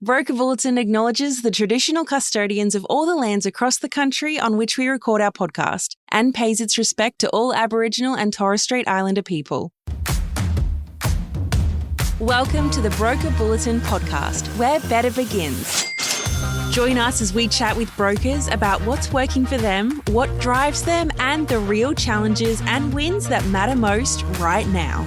Broker Bulletin acknowledges the traditional custodians of all the lands across the country on which we record our podcast and pays its respect to all Aboriginal and Torres Strait Islander people. Welcome to the Broker Bulletin podcast, where better begins. Join us as we chat with brokers about what's working for them, what drives them, and the real challenges and wins that matter most right now.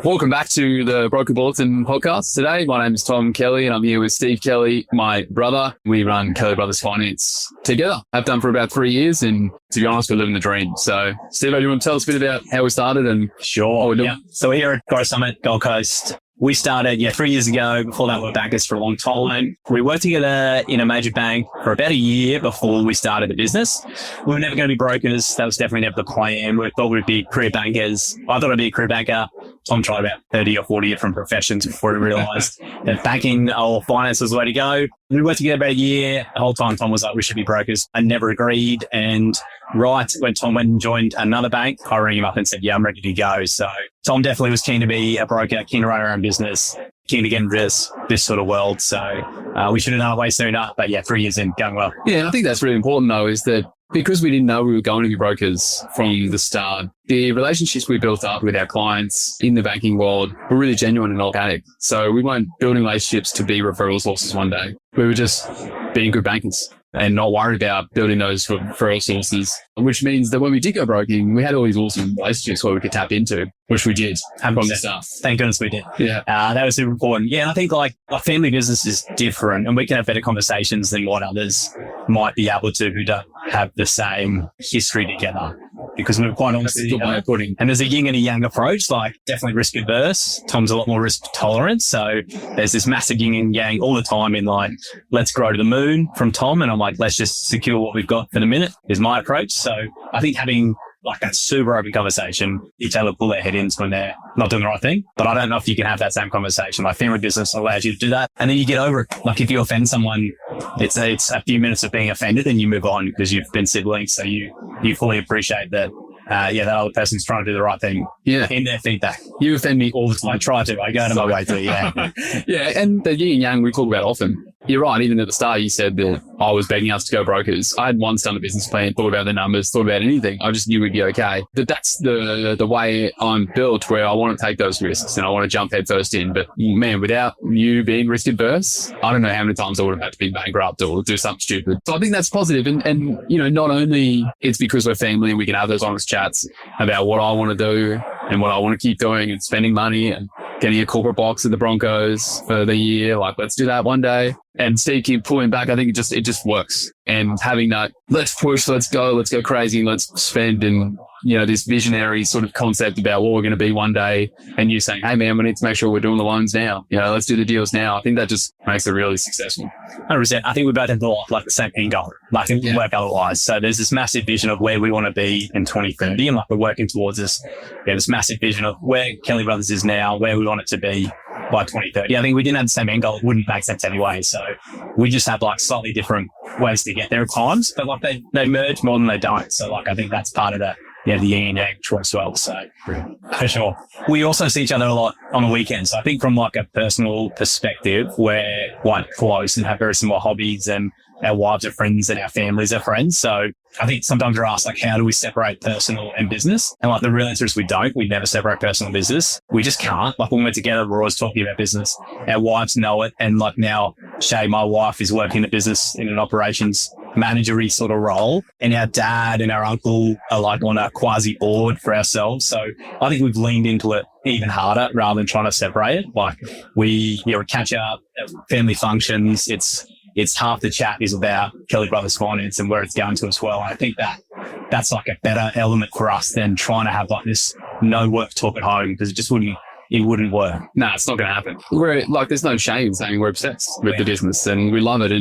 Welcome back to the Broker Bulletin podcast today. My name is Tom Kelly and I'm here with Steve Kelly, my brother. We run Kelly Brothers Finance together. I've done for about 3 years and to be honest, we're living the dream. So Steve, do you want to tell us a bit about how we started and what we're doing? Yeah. So we're here at Growth Summit, Gold Coast. We started 3 years ago. Before that, we were bankers for a long time. We worked together in a major bank for about a year before we started the business. We were never going to be brokers. That was definitely never the plan. We thought we'd be career bankers. I thought I'd be a career banker. Tom tried about 30 or 40 different professions before he realised that banking or finance was the way to go. We worked together about a year. The whole time Tom was like, we should be brokers. I never agreed. And right when Tom went and joined another bank, I rang him up and said, yeah, I'm ready to go. So Tom definitely was keen to be a broker, keen to run our own business, keen to get into this sort of world. So we should have done it way sooner. But 3 years in, going well. Yeah, I think that's really important though, is that because we didn't know we were going to be brokers from the start, the relationships we built up with our clients in the banking world were really genuine and organic. So we weren't building relationships to be referral sources one day. We were just being good bankers and not worried about building those referral sources, which means that when we did go broking, we had all these awesome relationships where we could tap into, which we did from the start. Thank goodness we did. Yeah. That was super important. Yeah, and I think like a family business is different and we can have better conversations than what others might be able to who don't have the same history together. Because we're quite honestly, and there's a yin and a yang approach, like definitely risk averse. Tom's a lot more risk tolerant. So there's this massive yin and yang all the time in like, let's grow to the moon from Tom. And I'm like, let's just secure what we've got for the minute is my approach. So I think having like that super open conversation, each other pull their head in when they're not doing the right thing. But I don't know if you can have that same conversation. Like family business allows you to do that. And then you get over it. Like if you offend someone, it's a few minutes of being offended and you move on because you've been siblings. So you fully appreciate that. That other person's trying to do the right thing. Yeah. In their feedback. You offend me all the time. I try to. I go out of my way to, Yeah. And the yin and yang we talk about often. You're right. Even at the start, you said that I was begging us to go brokers. I had once done a business plan, thought about the numbers, thought about anything. I just knew we'd be okay. But that's the way I'm built, where I want to take those risks and I want to jump head first in. But man, without you being risk adverse, I don't know how many times I would have had to be bankrupt or do something stupid. So I think that's positive. And not only it's because we're family and we can have those honest chats about what I want to do and what I want to keep doing and spending money and getting a corporate box at the Broncos for the year. Like, let's do that one day. And Steve keep pulling back. I think it just works. And having that, let's push, let's go crazy, let's spend, and this visionary sort of concept about what we're going to be one day. And you saying, hey man, we need to make sure we're doing the loans now. Let's do the deals now. I think that just makes it really successful. 100%. I think we both have the same end goal. Like it won't work otherwise. So there's this massive vision of where we want to be in 2030. And like we're working towards this massive vision of where Kelly Brothers is now, where we want it to be by 2030. I think we didn't have the same end goal. It wouldn't make sense anyway. So we just have like slightly different ways to get there at times, but like they merge more than they don't. So like I think that's part of the yin-and-yang choice as well. So for sure. We also see each other a lot on the weekends. So I think from like a personal perspective, we're quite close and have very similar hobbies, and our wives are friends and our families are friends. So I think sometimes we're asked, like, how do we separate personal and business? And like the real answer is we don't. We never separate personal and business. We just can't. Like when we're together, we're always talking about business. Our wives know it. And like now, Shay, my wife, is working in a business in an operations managery sort of role. And our dad and our uncle are like on a quasi board for ourselves. So I think we've leaned into it even harder rather than trying to separate it. Like we catch up at family functions. It's half the chat is about Kelly Brothers Finance and where it's going to as well. I think that's like a better element for us than trying to have like this no work talk at home, because it wouldn't work. No, it's not going to happen. We're like, there's no shame in saying we're obsessed with the business and we love it.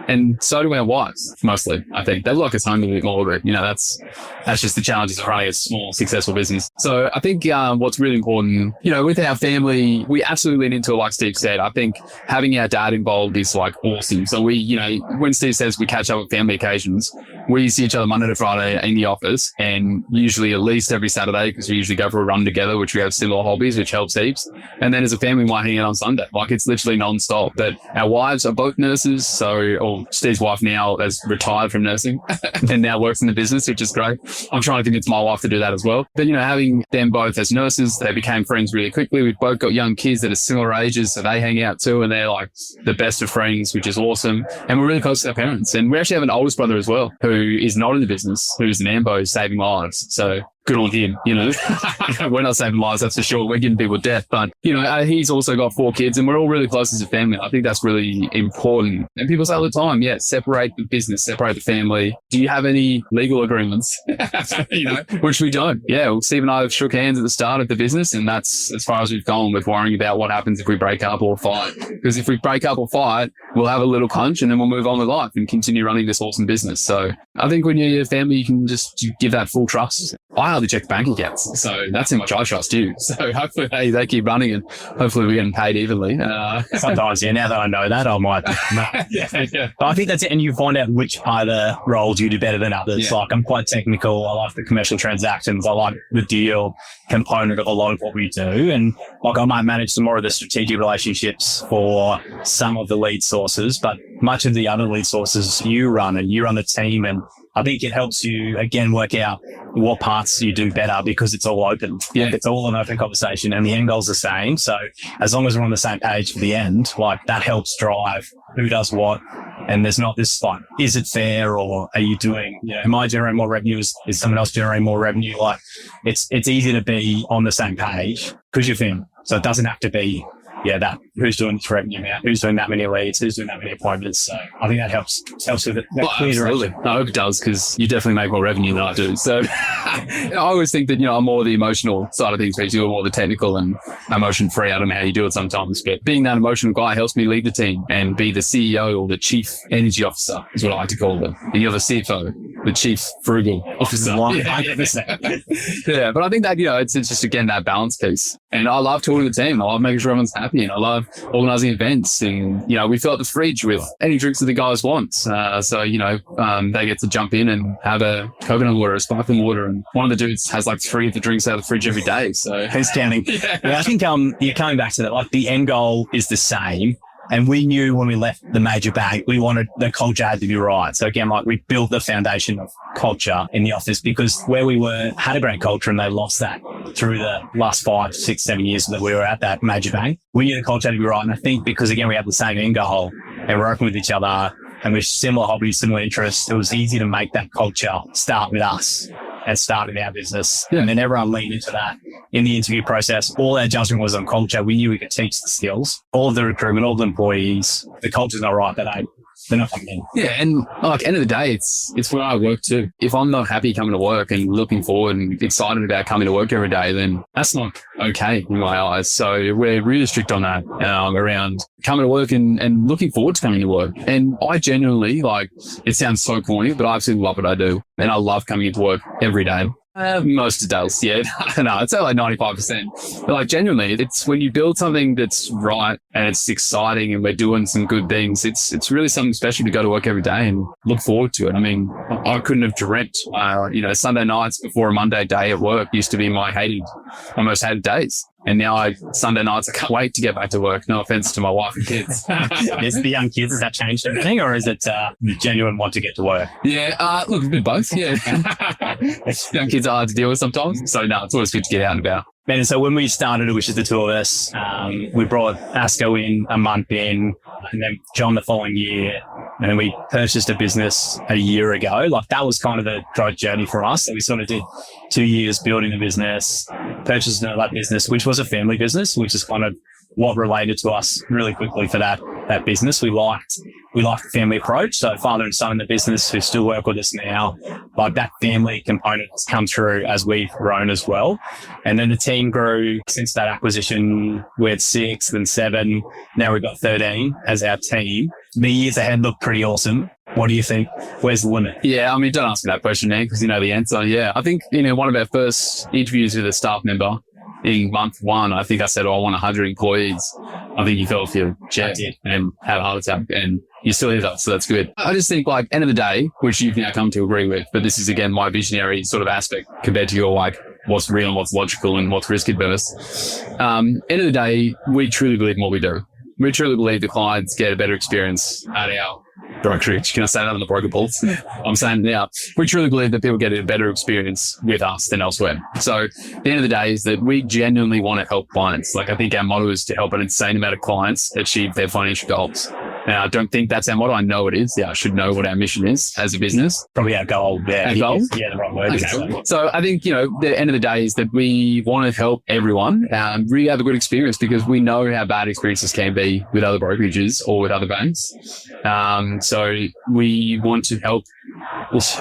And so do our wives, mostly. I think they like us home a bit more, but that's just the challenges of running a small, successful business. So I think what's really important, with our family, we absolutely lean into it, like Steve said. I think having our dad involved is like awesome. So we, when Steve says we catch up at family occasions, we see each other Monday to Friday in the office, and usually at least every Saturday, because we usually go for a run together, which we have similar hobbies, which helps heaps. And then as a family, we might hang out on Sunday. Like, it's literally non-stop. But our wives are both nurses. So Steve's wife now has retired from nursing and now works in the business, which is great. I'm trying to convince my wife to do that as well. But, having them both as nurses, they became friends really quickly. We've both got young kids that are similar ages, so they hang out too, and they're like the best of friends, which is awesome. And we're really close to our parents. And we actually have an oldest brother as well, who is not in the business, who's an ambo saving lives. So good on him, We're not saving lives, that's for sure. We're getting people death. But, he's also got 4 kids, and we're all really close as a family. I think that's really important. And people say all the time, separate the business, separate the family. Do you have any legal agreements? Which we don't. Yeah, well, Steve and I have shook hands at the start of the business, and that's as far as we've gone with worrying about what happens if we break up or fight. Because if we break up or fight, we'll have a little punch and then we'll move on with life and continue running this awesome business. So I think when you're your family, you can just give that full trust. I hardly check bank accounts, so that's how much I trust you. So hopefully they keep running, and hopefully we're getting paid evenly. Sometimes, now that I know that, I might. yeah. But I think that's it, and you find out which other roles you do better than others. Yeah. Like, I'm quite technical. I like the commercial transactions. I like the deal component of a lot of what we do. And like, I might manage some more of the strategic relationships for some of the lead sources, but much of the other lead sources you run the team. And I think it helps you, again, work out what parts you do better, because it's all open. Yeah. It's all an open conversation, and the end goal's the same. So as long as we're on the same page for the end, like, that helps drive who does what. And there's not this like, is it fair, or are you doing, am I generating more revenue? Is someone else generating more revenue? Like, it's easy to be on the same page because you're family. So it doesn't have to be, that who's doing this revenue amount, who's doing that many leads, who's doing that many appointments. So I think that helps with it. Absolutely. I hope it does, because you definitely make more revenue than I do. So I always think that, I'm more the emotional side of things, but you're more the technical and emotion free. I don't know how you do it sometimes, but being that emotional guy helps me lead the team and be the CEO, or the chief energy officer is what I like to call them. And you're the CFO, the chief frugal officer. 100%. Yeah, but I think that, it's just, again, that balance piece. And I love talking to the team. I love making sure everyone's happy, and I love organising events. And, we fill up the fridge with any drinks that the guys want. So, they get to jump in and have a coconut water, a sparkling water. And one of the dudes has like 3 of the drinks out of the fridge every day. So who's counting? Yeah, I think you're coming back to that. Like, the end goal is the same. And we knew when we left the major bank, we wanted the culture had to be right. So again, like, we built the foundation of culture in the office, because where we were had a great culture, and they lost that through the last 5, 6, 7 years that we were at that major bank. We knew the culture had to be right. And I think because, again, we have the same end goal and we're working with each other and we're similar hobbies, similar interests, it was easy to make that culture start with us and start in our business. Yeah. And then everyone leaned into that in the interview process. All our judgment was on culture. We knew we could teach the skills. All of the recruitment, all the employees, the culture's not right, they're not coming in. Yeah, and like, end of the day, it's where I work too. If I'm not happy coming to work and looking forward and excited about coming to work every day, then that's not okay in my eyes. So we're really strict on that around coming to work and looking forward to coming to work. And I genuinely, like, it sounds so corny, but I absolutely love what I do. And I love coming into work every day. Most days, yeah. No, it's like 95%. But like, genuinely, it's when you build something that's right and it's exciting and we're doing some good things, it's really something special to go to work every day and look forward to it. I mean, I couldn't have dreamt, Sunday nights before a Monday day at work used to be my most hated days. And now Sunday nights, I can't wait to get back to work. No offense to my wife and kids. Is the young kids, has that changed anything, or is it the genuine want to get to work? Yeah, look, a bit of both, yeah. Young kids are hard to deal with sometimes. So no, it's always good to get out and about. And so when we started, which is the 2 of us, we brought Asco in a month in, and then John the following year, and we purchased a business a year ago. Like, that was kind of the growth journey for us. So we sort of did 2 years building the business, purchased another business, which was a family business, which is kind of what related to us really quickly for that business. We liked the family approach. So father and son in the business who still work with us now, like, that family component has come through as we've grown as well. And then the team grew since that acquisition. We had 6, then 7. Now we've got 13 as our team. The years ahead look pretty awesome. What do you think? Where's the limit? Yeah, I mean, don't ask me that question, man, because you know the answer. Yeah, I think, one of our first interviews with a staff member in month 1, I think I said, I want 100 employees. I think you fell off your chair and had a heart attack. And you still hit us. So that's good. I just think like end of the day, which you've now come to agree with, but this is again, my visionary sort of aspect compared to your like what's real and what's logical and what's risk adverse. End of the day, we truly believe in what we do. We truly believe the clients get a better experience at our brokerage. Can I say that on the broker balls? I'm saying it now. We truly believe that people get a better experience with us than elsewhere. So the end of the day is that we genuinely want to help clients. Like I think our motto is to help an insane amount of clients achieve their financial goals. Now, I don't think that's our motto. I know it is. Yeah, I should know what our mission is as a business. Probably our goal. Yeah, our goal? Yeah, the right word. Okay. So I think, the end of the day is that we want to help everyone really have a good experience because we know how bad experiences can be with other brokerages or with other banks. So we want to help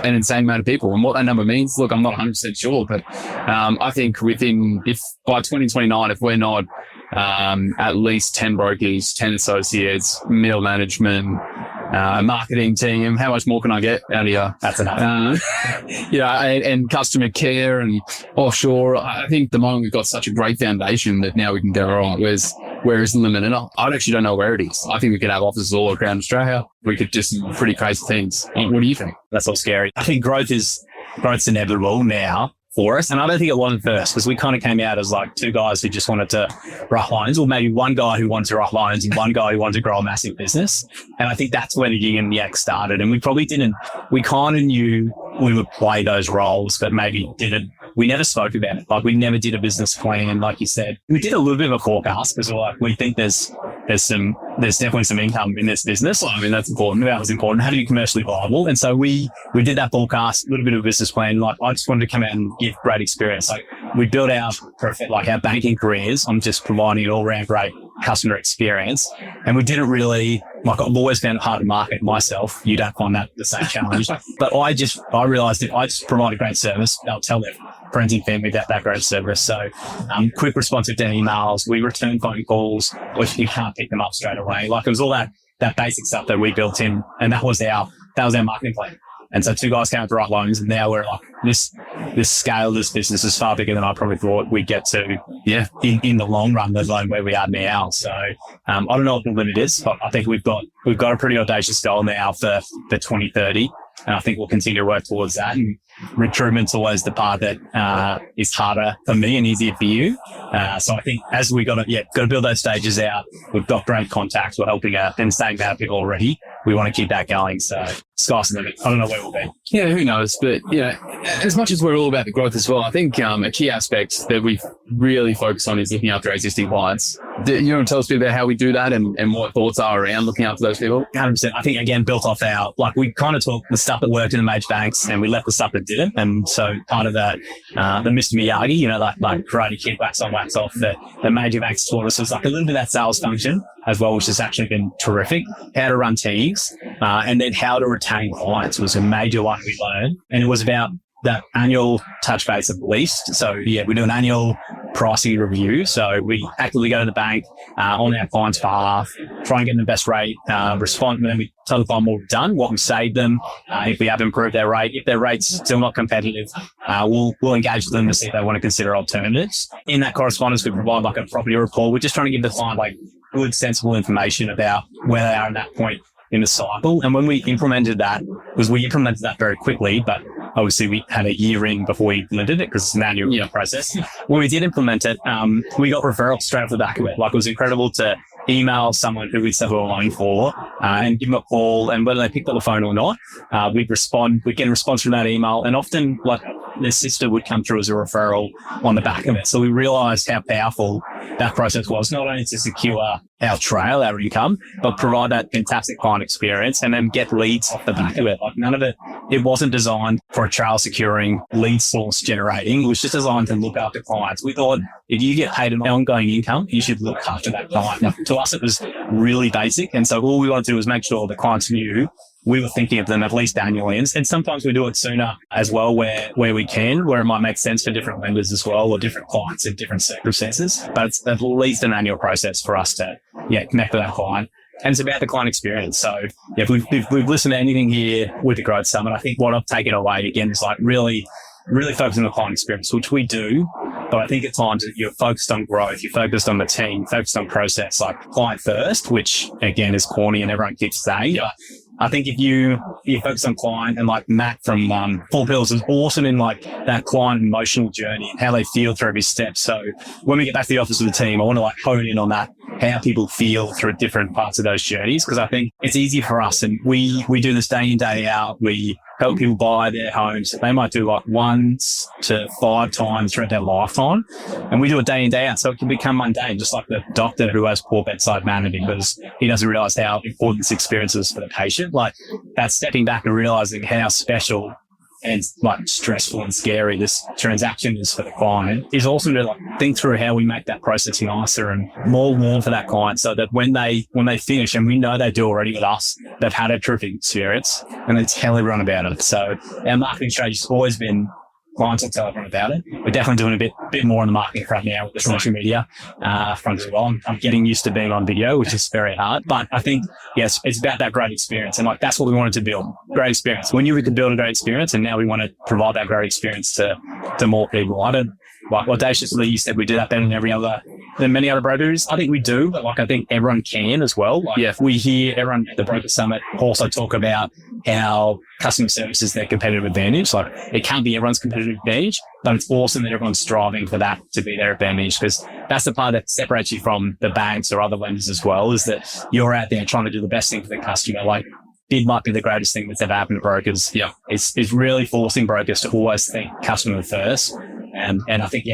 an insane amount of people. And what that number means, look, I'm not 100% sure, but I think if by 2029, if we're not at least 10 brokers, 10 associates, middle management, marketing team. How much more can I get out of you? That's enough. And customer care and offshore. I think the moment we've got such a great foundation that now we can go, all right, where is the limit? And I actually don't know where it is. I think we could have offices all around Australia. We could do some pretty crazy things. What do you think? That's all scary. I think growth's inevitable now for us. And I don't think it wasn't first because we kind of came out as like two guys who just wanted to write loans, or maybe one guy who wanted to write loans and one guy who wanted to grow a massive business. And I think that's when the yin-and-yang started. And we kind of knew we would play those roles, but maybe didn't. We never spoke about it. Like we never did a business plan, like you said. We did a little bit of a forecast because we think there's definitely some income in this business. Well, I mean, that's important. That was important. How to be commercially viable. And so we did that forecast, a little bit of a business plan. Like I just wanted to come out and give great experience. Like we built our banking careers on just providing an all-round great customer experience. And we didn't really, like I've always found it hard to market myself. You don't find that the same challenge. But I realized if I just provide a great service, they'll tell their friends and family about that great service. So quick responsive to emails, we return phone calls, which you can't pick them up straight away. Like it was all that basic stuff that we built in, and that was our marketing plan. And so two guys came to write loans, and now we're like this scale of this business is far bigger than I probably thought we'd get to. Yeah, in the long run, let alone where we are now. So I don't know what the limit is, but I think we've got a pretty audacious goal now for 2030, and I think we'll continue to work towards that. And recruitment's always the part that is harder for me and easier for you. So I think as we got to build those stages out. We've got great contacts. We're helping an insane amount of people already. We want to keep that going. So sky's the limit. I don't know where we'll be. Yeah, who knows? But, as much as we're all about the growth as well, I think a key aspect that we really focus on is looking after our existing clients. You want to tell us a bit about how we do that and what thoughts are around looking after those people? 100%. I think, again, built off we kind of took the stuff that worked in the major banks and we left the stuff that didn't. And so part of that, the Mr. Miyagi, like Karate Kid, wax on, wax off, the major banks taught us was like a little bit of that sales function as well, which has actually been terrific. How to run teams, and then how to retain clients was a major one we learned. And it was about that annual touch base at least. So we do an annual pricing review. So we actively go to the bank on our client's behalf, try and get them the best rate, respond, and then we tell the client what we've done, what we've saved them, if we have improved their rate. If their rate's still not competitive, we'll engage with them to see if they want to consider alternatives. In that correspondence, we provide like a property report. We're just trying to give the client like good, sensible information about where they are at that point in the cycle. And when we implemented that, because we implemented that very quickly, but obviously we had a year in before we implemented it because it's an annual process. When we did implement it, we got referrals straight off the back of it. Like it was incredible to email someone who we said we were looking for and give them a call, and whether they picked up the phone or not, we'd get a response from that email, and often like their sister would come through as a referral on the back of it. So we realized how powerful that process was, not only to secure our trail, our income, but provide that fantastic client experience and then get leads off the back of it. Like none of it wasn't designed for a trail securing, lead source generating. It was just designed to look after clients. We thought if you get paid an ongoing income, you should look after that client. Now, to us, it was really basic. And so all we wanted to do was make sure the clients knew we were thinking of them at least annually. And sometimes we do it sooner as well where we can, where it might make sense for different lenders as well or different clients in different circumstances. But it's at least an annual process for us to connect with that client. And it's about the client experience. So if we've listened to anything here with the Growth Summit, I think what I've taken away again is like really focusing on the client experience, which we do. But I think at times you're focused on growth, you're focused on the team, focused on process, like client first, which again is corny and everyone keeps saying. But I think if you focus on client, and like Matt from Four Pillars is awesome in like that client emotional journey and how they feel through every step. So when we get back to the office with the team, I want to like hone in on that, how people feel through different parts of those journeys. Because I think it's easy for us, and we do this day in, day out. We help people buy their homes. They might do like 1 to 5 times throughout their lifetime. And we do it day in, day out. So it can become mundane, just like the doctor who has poor bedside manner because he doesn't realize how important this experience is for the patient. Like that stepping back and realizing how special and like stressful and scary this transaction is for the client is also to like think through how we make that process nicer and more warm for that client, so that when they finish, and we know they do already with us, they've had a terrific experience and they tell everyone about it. So our marketing strategy has always been clients will tell everyone about it. We're definitely doing a bit more on the marketing front now with the social media front as well. I'm getting used to being on video, which is very hard. But I think, yes, it's about that great experience. And like, that's what we wanted to build. Great experience. We knew we could build a great experience, and now we want to provide that great experience to more people. I don't, like audaciously, you said we do that better than many other brokers. I think we do, but like, I think everyone can as well. Like, we hear everyone at the Broker Summit also talk about how customer service is their competitive advantage. Like, it can't be everyone's competitive advantage, but it's awesome that everyone's striving for that to be their advantage, because that's the part that separates you from the banks or other lenders as well, is that you're out there trying to do the best thing for the customer. Like, bid might be the greatest thing that's ever happened to brokers. Yeah. It's really forcing brokers to always think customer first. And I think,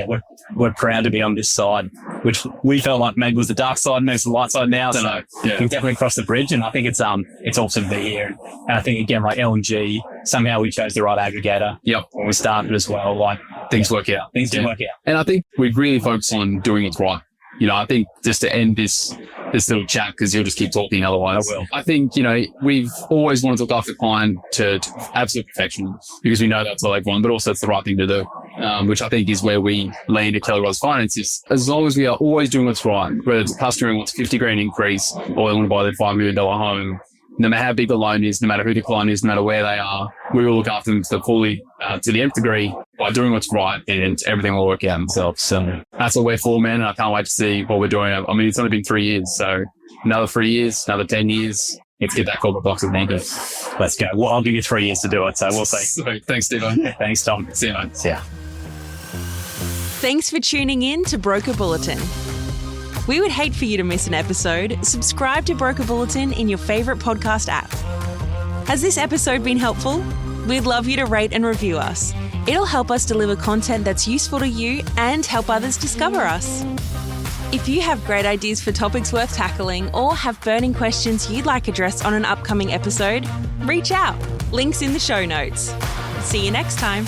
we're proud to be on this side, which we felt like maybe was the dark side and it's the light side now. So we've definitely crossed the bridge, and I think it's awesome to be here. And I think, again, like LNG, somehow we chose the right aggregator when we started as well. Like, things work out. Things do work out. And I think we've really focused on doing it right. You know, I think just to end this little chat, because you'll just keep talking otherwise. I will. I think, we've always wanted to look after the client to absolute perfection, because we know that's what they've wanted, but also it's the right thing to do, which I think is where we lean to Kelly Ross Finances. As long as we are always doing what's right, whether it's a customer who wants $50,000 increase or they want to buy their $5 million home, no matter how big the loan is, no matter who the client is, no matter where they are, we will look after them to the nth degree by doing what's right, and everything will work out themselves. So that's what we're for, man. And I can't wait to see what we're doing. I mean, it's only been 3 years, so another 3 years, another 10 years. Let's get that corporate box of Nanko. Let's go. Well, I'll give you 3 years to do it, so we'll see. Sweet. Thanks, Steve. Thanks, Tom. See you, mate. See ya. Thanks for tuning in to Broker Bulletin. We would hate for you to miss an episode. Subscribe to Broker Bulletin in your favourite podcast app. Has this episode been helpful? We'd love you to rate and review us. It'll help us deliver content that's useful to you and help others discover us. If you have great ideas for topics worth tackling, or have burning questions you'd like addressed on an upcoming episode, reach out. Links in the show notes. See you next time.